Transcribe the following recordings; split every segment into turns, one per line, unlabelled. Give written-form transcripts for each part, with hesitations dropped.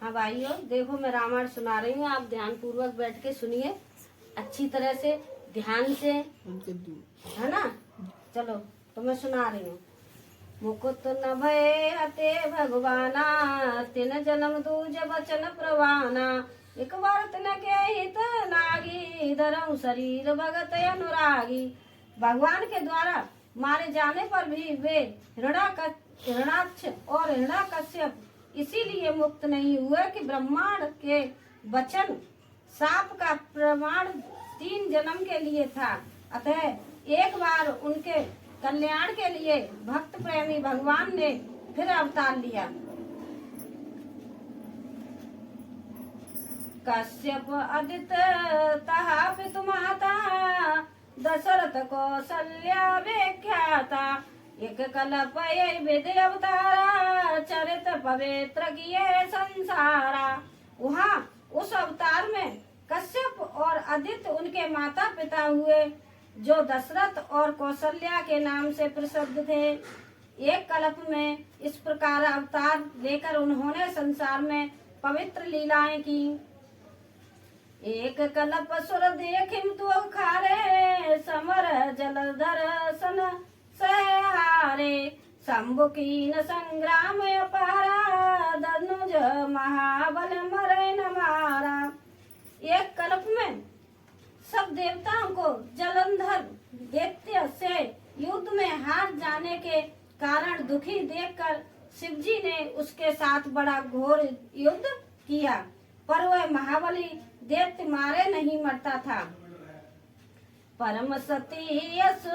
हाँ भाइयों, देखो मैं रामायण सुना रही हूँ, आप ध्यान पूर्वक बैठ के सुनिए अच्छी तरह से, ध्यान से, है ना। चलो तो मैं सुना रही हूँ। मुकुट न भय हते भगवाना, तिन जन्म दूज बचन प्रवाना। एक बार तिन के हित लागी, धरम शरीर भगत अनुरागी। भगवान के द्वारा मारे जाने पर भी वे हिरणाक्ष और हिरण्यकश्यप इसीलिए मुक्त नहीं हुए कि ब्रह्मांड के वचन साप का प्रमाण 3 जन्म के लिए था। अतः एक बार उनके कल्याण के लिए भक्त प्रेमी भगवान ने फिर अवतार लिया। कश्यप आदित्य तहा पितुमाता, दशरथ कौशल्या व्याख्याता। एक कल्प विधि अवतारा, चरित पवित्र किए संसारा। वहाँ उस अवतार में कश्यप और आदित्य उनके माता पिता हुए, जो दशरथ और कौशल्या के नाम से प्रसिद्ध थे। एक कल्प में इस प्रकार अवतार लेकर उन्होंने संसार में पवित्र लीलाएं की। एक कल्प सुर देखिम तो खारे, समर जलधर सन सहारे। शंभु कीन संग्राम अपारा, धनुज महाबल मरे न मारा। एक कल्प में सब देवताओं को जलंधर दैत्य से युद्ध में हार जाने के कारण दुखी देखकर शिवजी ने उसके साथ बड़ा घोर युद्ध किया, पर वह महाबली दैत्य मारे नहीं मरता था। परम सती यस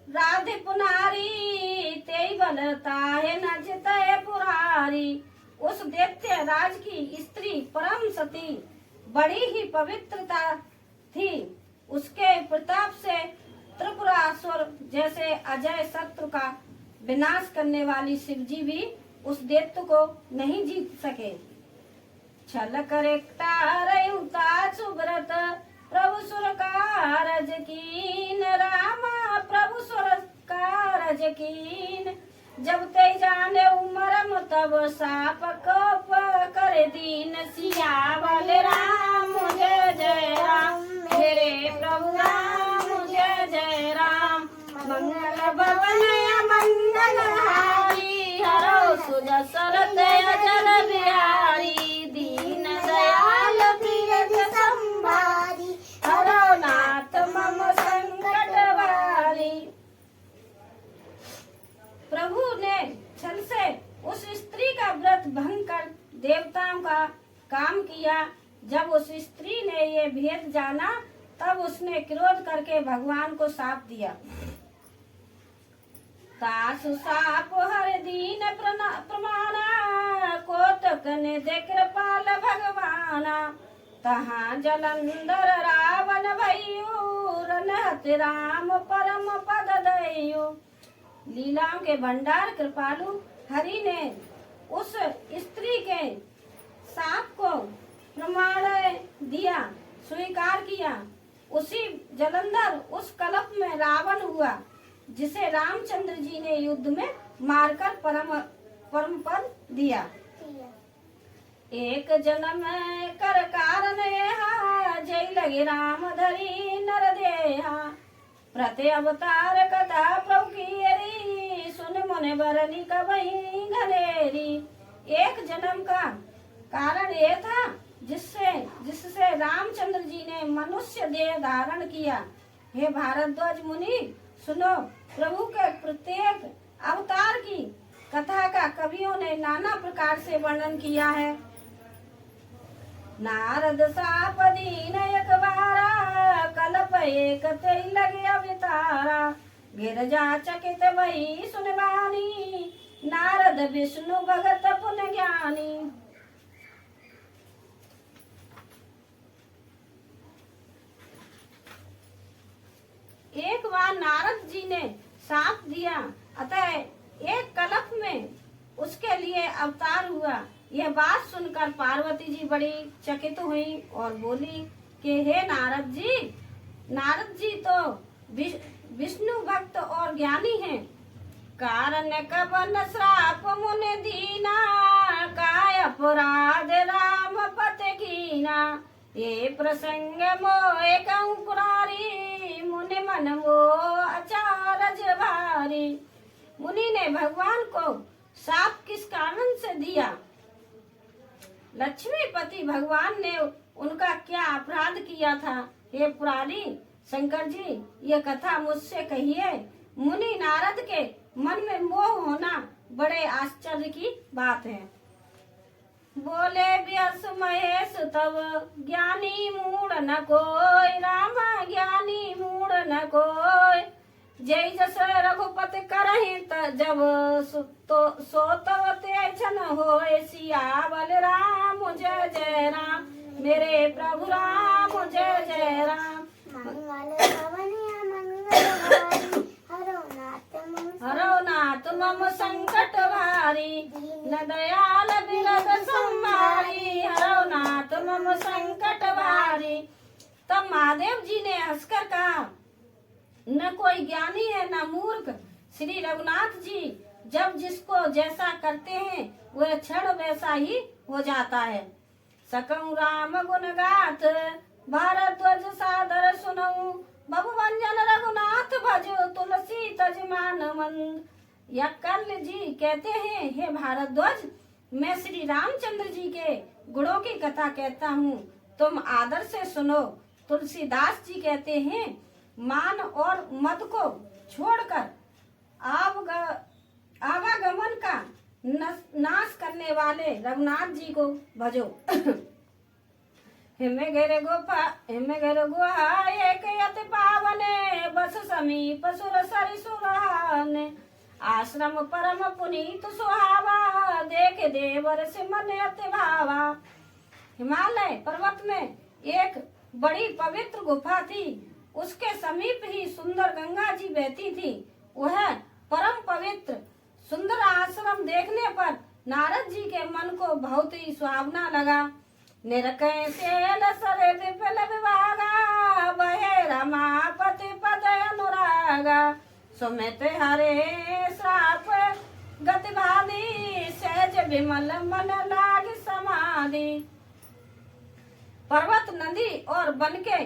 राधे पुनारी, तेई बलता है न जितय पुरारी। उस दैत्य राज की स्त्री परम सती बड़ी ही पवित्रता थी। उसके प्रताप से त्रिपुरासुर जैसे अजय शत्रु का विनाश करने वाली शिवजी भी उस दैत्य को नहीं जीत सके। छल करे सुब्रत प्रभु सुर कारज कीन, रामा प्रभु सुर कारज कीन। जब ते जाने उमरम तब साप को कर दीन, सियावल राम जय जय राम, मेरे प्रभु राम जय जय राम। मंगल भवन मंगल हारी, हरो सुजसर जल बिहारी। दीन दयाल प्रिय संभारी, हरो नाथ मम संकट वारी। प्रभु ने छल से उस स्त्री का व्रत भंग कर देवताओं का काम किया। जब उस स्त्री ने ये भेद जाना, तब उसने क्रोध करके भगवान को शाप दिया। तासु साप हर दीन प्रमाणा, कोतक ने दे कृपाल भगवाना। तहाँ जलंधर रावण भयु, रनहत राम परम पद दयु। लीलाओं के भंडार कृपालु हरि ने उस स्त्री के साप को प्रमाण दिया, स्वीकार किया। उसी जलंधर उस कल्प में रावण हुआ, जिसे रामचंद्र जी ने युद्ध में मारकर परम पद दिया। एक जन्म कर कारण यहाँ, जय लगे राम धरी नर देहा। प्रति अवतार कथा प्रभु की, सुन मुने बरनी कबही घनेरी। एक जन्म का कारण ये था जिससे रामचंद्र जी ने मनुष्य देह धारण किया। हे भारद्वाज मुनि, सुनो, प्रभु के प्रत्येक अवतार की कथा का कवियों ने नाना प्रकार से वर्णन किया है। नारद साप दीन एक बारा, कल्प एक तेई लगे अवतारा। गिरजा चकित वही सुनवानी, नारद विष्णु भगत पुन ज्ञानी। एक बार नारद जी ने साप दिया, अतः एक कल्प में उसके लिए अवतार हुआ। यह बात सुनकर पार्वती जी बड़ी चकित हुई और बोली कि हे नारद जी तो विष्णु भक्त और ज्ञानी हैं। कारण कवन श्राप मुनि दीना, अपराध राम पत कीना, ये प्रसंग मोए कहूँ पुरारी, मुनि मन वो अचारज भारी। मुनि ने भगवान को शाप किस कारण से दिया? लक्ष्मीपति भगवान ने उनका क्या अपराध किया था? हे पुरारी शंकर जी, ये कथा मुझसे कहिए। मुनि नारद के मन में मोह होना बड़े आश्चर्य की बात है। बोले व्यास महेश तब ज्ञानी मूड न कोई, रामा ज्ञानी मूड न कोई। जय जस रघुपति करहि जब सो तव तेजन होय, सियावल राम जय जय राम, मेरे प्रभु राम जय जय राम। हरो नाथ मम संकट भारी, न दयाल बिरद संभारी, हरो नाथ मम संकट भारी। तब महादेव जी ने हंसकर कहा, न कोई ज्ञानी है न मूर्ख। श्री रघुनाथ जी जब जिसको जैसा करते हैं वह क्षण वैसा ही हो जाता है। सकऊं राम गुण गाथ, भारद्वाज सादर सुनऊं, बहुवंजन रघुनाथ भजो, तुलसी तज मान मंद। या कर्ण जी कहते हैं, हे भारद्वाज, मैं श्री रामचंद्र जी के गुणों की कथा कहता हूँ, तुम आदर से सुनो। तुलसीदास जी कहते हैं, मान और मद को छोड़कर आवागमन का नाश करने वाले रघुनाथ जी को भजो। हिमे घर गुहा एक यति पावने, बस समीप सुर सरि सुरहाने। आश्रम परम पुनीत सुहावा, देख देवर से मन अति भावा। हिमालय पर्वत में एक बड़ी पवित्र गुफा थी, उसके समीप ही सुंदर गंगा जी बहती थी। वह परम पवित्र सुंदर आश्रम देखने पर नारद जी के मन को बहुत ही सुहावना लगा। निरकै सेल सरे विपिल विभागा, बहे रमापति पद अनुरागा। सुमित हरे श्राप गति भादी, सहज विमल मन लाग समाधि। पर्वत, नदी और वन के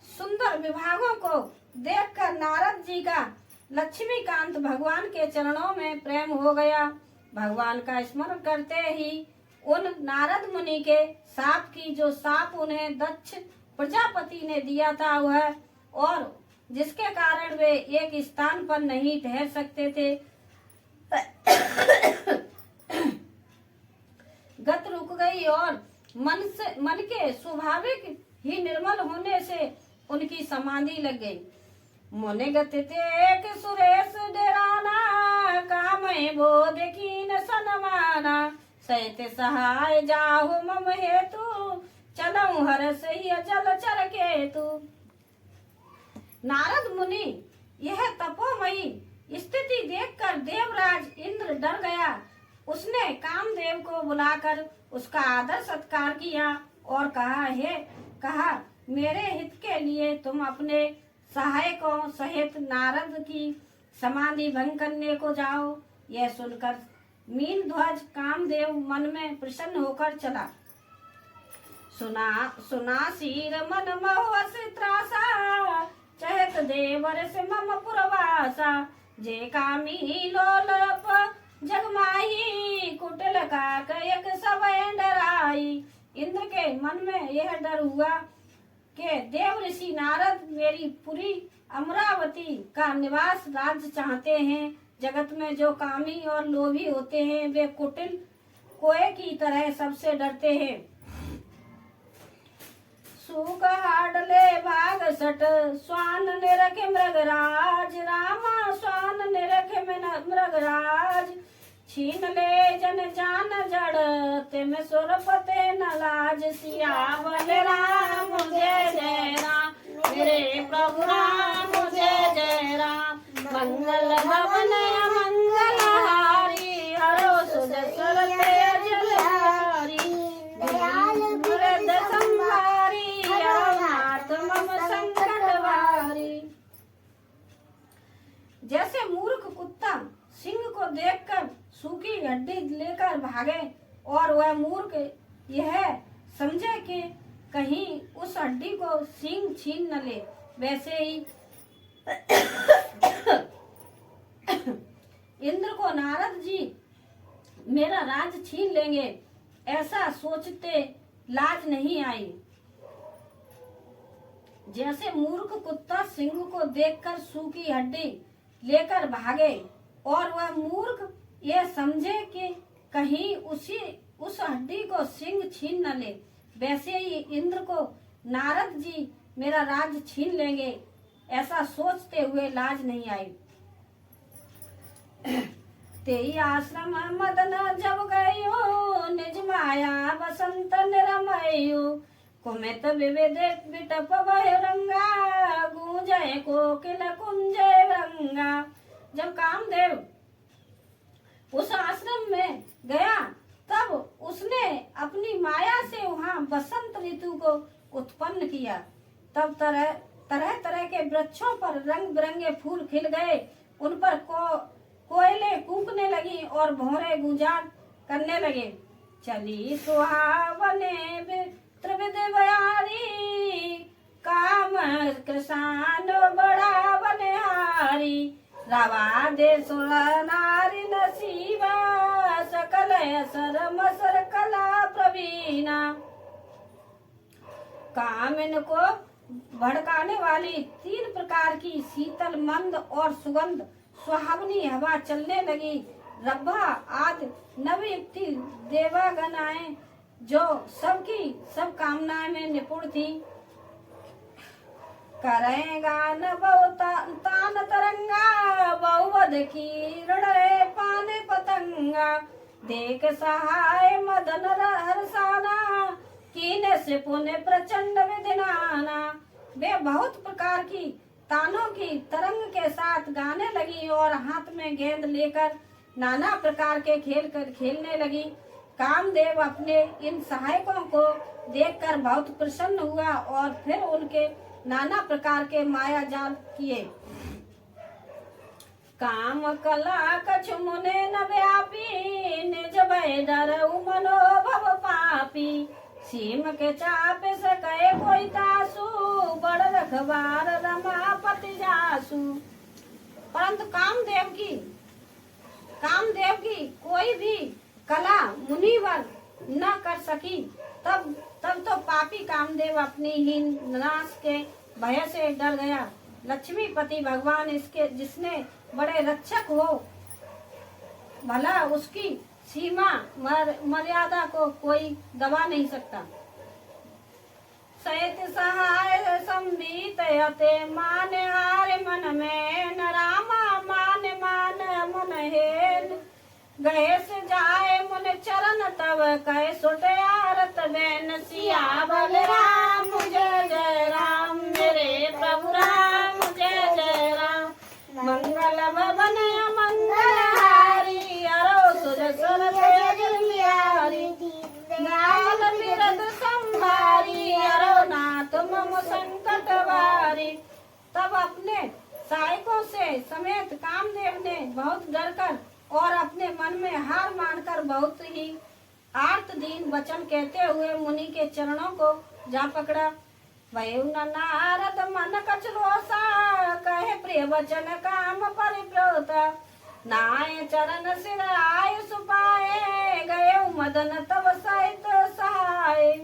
सुंदर विभागों को देखकर नारद जी का लक्ष्मीकांत भगवान के चरणों में प्रेम हो गया। भगवान का स्मरण करते ही उन नारद मुनि के साप की जो साप उन्हें दक्ष प्रजापति ने दिया था वह, और जिसके कारण वे एक स्थान पर नहीं ठहर सकते थे, गत रुक गई और मन के स्वाभाविक ही निर्मल होने से उनकी समाधि लग गई। मुनि गति तेक सुरेश डेराना, कामय बोध कीन सनमाना। सहित सहाय जाहु मम हेतु, चलऊं हरस ही जल चर केतु। नारद मुनि यह तपोमयी स्थिति देखकर देवराज इंद्र डर गया। उसने कामदेव को बुलाकर उसका आदर सत्कार किया और कहा, मेरे हित के लिए तुम अपने सहायकों सहित नारद की समाधि भंग करने को जाओ। यह सुनकर मीन ध्वज कामदेव मन में प्रसन्न होकर चला। सुना शीर मन महुअस त्रासा, चहत देवर से मम पुरवासा। जे कामी लोलप जगमाही, कुटिल का कयक सब डराई। इंद्र के मन में यह डर हुआ कि देव ऋषि नारद मेरी पुरी अमरावती का निवास राज्य चाहते हैं। जगत में जो कामी और लोभी होते हैं वे कुटिल कोए की तरह सबसे डरते हैं। सूक हाडले भाग सट, स्वान निरखे मृगराज। रामा स्वान निरखे मृगराज। छीन ले जन जान जड़, तिम सुरपते न लाज। सियावल राम जय जय राम, मेरे प्रभु राम जय जय राम। मंगल भवन मंगल हारी, हरो सुदसर तेज हारी। दयाल वृद्ध संभारी, नाथ मम संकट भारी। जैसे मूर्ख कुत्ता सिंह को देखकर सूखी हड्डी लेकर भागे, और वह मूर्ख यह समझे कि कहीं उस हड्डी को सींग छीन न ले। वैसे ही इंद्र को नारद जी मेरा राज छीन लेंगे ऐसा सोचते लाज नहीं आई। जैसे मूर्ख कुत्ता सिंह को देखकर सूखी हड्डी लेकर भागे और वह मूर्ख यह समझे कि कहीं उस हड्डी को सिंह छीन न ले, वैसे ही इंद्र को नारद जी मेरा राज छीन लेंगे ऐसा सोचते हुए लाज नहीं आई। तेई आश्रम मदन जब गयो निज माया बसंत निरमयो कुमित विविध बिटप बहिरंगा गूंजय कोकिल कुंजय रंगा। जब कामदेव उस आश्रम में गया तब उसने अपनी माया से वहाँ बसंत ऋतु को उत्पन्न किया। तब तरह तरह के वृक्षों पर रंग बिरंगे फूल खिल गए, उन पर कोयले कूकने लगी और भौरे गुंजार करने लगे। चली सुहावने त्रिविध बयारी काम कृषान बड़ा बनिहारी रावा दे सुर नारी नसीबा सकल असर मसर कला प्रवीणा। कामिन को भड़काने वाली 3 प्रकार की शीतल मंद और सुगंध सुहावनी हवा चलने लगी। रब्बा आदि नवयुक्ति देवागनाएं जो सबकी सब कामनाएं में निपुण थी। करेगा न तान तरंगा बहुवध की ऋण पाने पतंगा देख सहाय मदन हरसाना कीने से पुण्य प्रचंड विधिनाना। वे बहुत प्रकार की तानों की तरंग के साथ गाने लगी और हाथ में गेंद लेकर नाना प्रकार के खेल कर खेलने लगी। कामदेव अपने इन सहायकों को देखकर बहुत प्रसन्न हुआ और फिर उनके नाना प्रकार के माया जाल किए। काम कला कछु मुने न व्यापी निज भय डर मनोभव पापी सीम के चाप से कहे कोई तासु बड़ रखबार रमापति जासु। परंतु कामदेव की कोई भी कला मुनिवर न कर सकी। तब तो पापी कामदेव अपनी ही नाश के भय से डर गया। लक्ष्मीपति भगवान इसके जिसने बड़े रक्षक हो भला उसकी सीमा मर्यादा को कोई दबा नहीं सकता। सहित सहाय संबीत यते मान हार मन में न रामा मान मन हेन गए से जाए मुन चरण तब कहे सुटे आरत बैन सिया बल राम जय जय राम मेरे प्रभु राम जय जय राम मंगल भवन मंगल हारी अरो सुरसर तेजलियारी नाम तीरथ संभारी अरो नाथ मम संकट वारी। तब अपने सहायकों से समेत कामदेव ने बहुत डरकर और अपने मन में हार मानकर बहुत ही आर्त दीन वचन कहते हुए मुनि के चरणों को जा पकड़ा। वयु नारद मन कछ रोसा कहे प्रिय वचन काम परिप्रोता नाय चरण सिर आय सुपाए गए मदन तब सहित सहाय।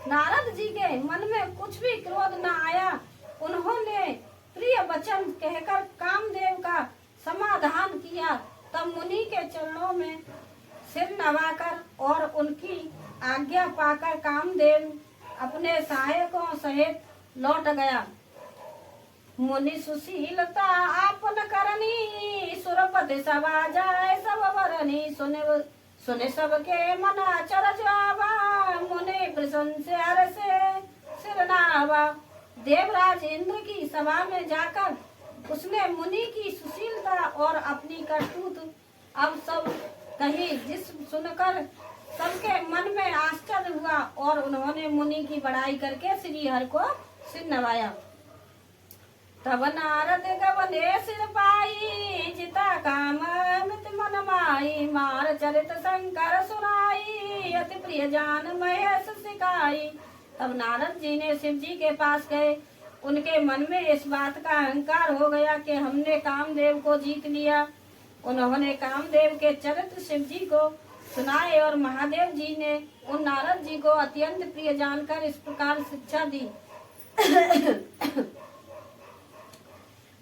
नारद जी के मन में कुछ भी क्रोध न आया। उन्होंने प्रिय वचन कहकर कामदेव का समाधान किया। तब मुनि के चरणों में सिर नवाकर और उनकी आज्ञा पाकर कामदेव अपने सहायकों सहित लौट गया। मुनि सुशीलता आपन करनी सुरपति सभा जाए सब वरनी सुने सबके मन अचरज आवा मुनि प्रसन्न से हर से सिरनावा। देवराज इंद्र की सभा में जाकर उसने मुनि की सुशीलता और अपनी करतूत अब सब कही, जिस सुनकर सबके मन में आश्चर्य हुआ और उन्होंने मुनि की बड़ाई करके श्री हरि को सिर नवाया। तब नारद गवने सिर पाई, जिता काम मित मन माई, मार चरित शंकर सुनाई, अति प्रिय जान महेश सिखाई। तब नारद जी ने शिव जी के पास गए। उनके मन में इस बात का अहंकार हो गया कि हमने कामदेव को जीत लिया। उन्होंने कामदेव के चरित्र शिव जी को सुनाए और महादेव जी ने उन नारद जी को अत्यंत प्रिय जानकर इस प्रकार शिक्षा दी।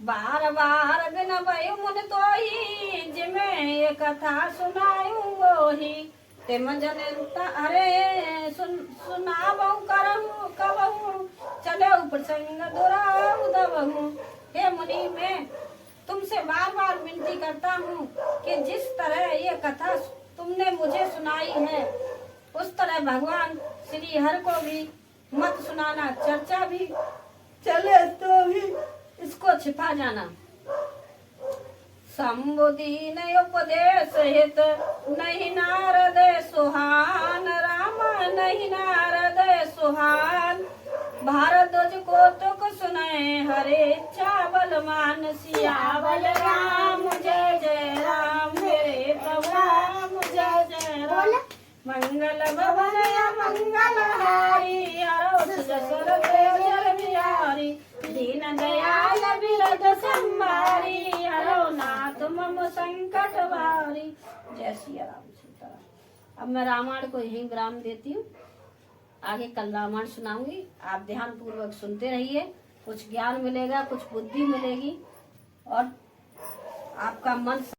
बार बार बिन भयो मुन तोही, जिमें ये कथा सुनायूं वोही। तिम जनता अरे सुनाबहु करहु कबहु, चलो प्रसंग दुराऊ दबहु। हे मुनि, मैं तुमसे बार बार विनती करता हूँ कि जिस तरह ये कथा तुमने मुझे सुनाई है, उस तरह भगवान श्री हरि को भी मत सुनाना। चर्चा भी चले तो भी इसको छिपा जाना। संबुदीन उपदेश हित, नहीं नारद सुहान, राम नहीं नारद सुहान। भारद्वाज को तुक सुने, हरे इच्छा बलवान। सियावल राम जय जय राम, मेरे प्रभु राम जय जय राम। मंगल भवन मंगल हारी, दशरथ जय बिहारी। दीन दयाल बिरद संभारी, हरो नाथ मम संकट भारी। जय सिया राम सीताराम। अब मैं रामायण को यहीं विराम देती हूँ। आगे कल रामायण सुनाऊंगी। आप ध्यान पूर्वक सुनते रहिए। कुछ ज्ञान मिलेगा, कुछ बुद्धि मिलेगी और आपका मन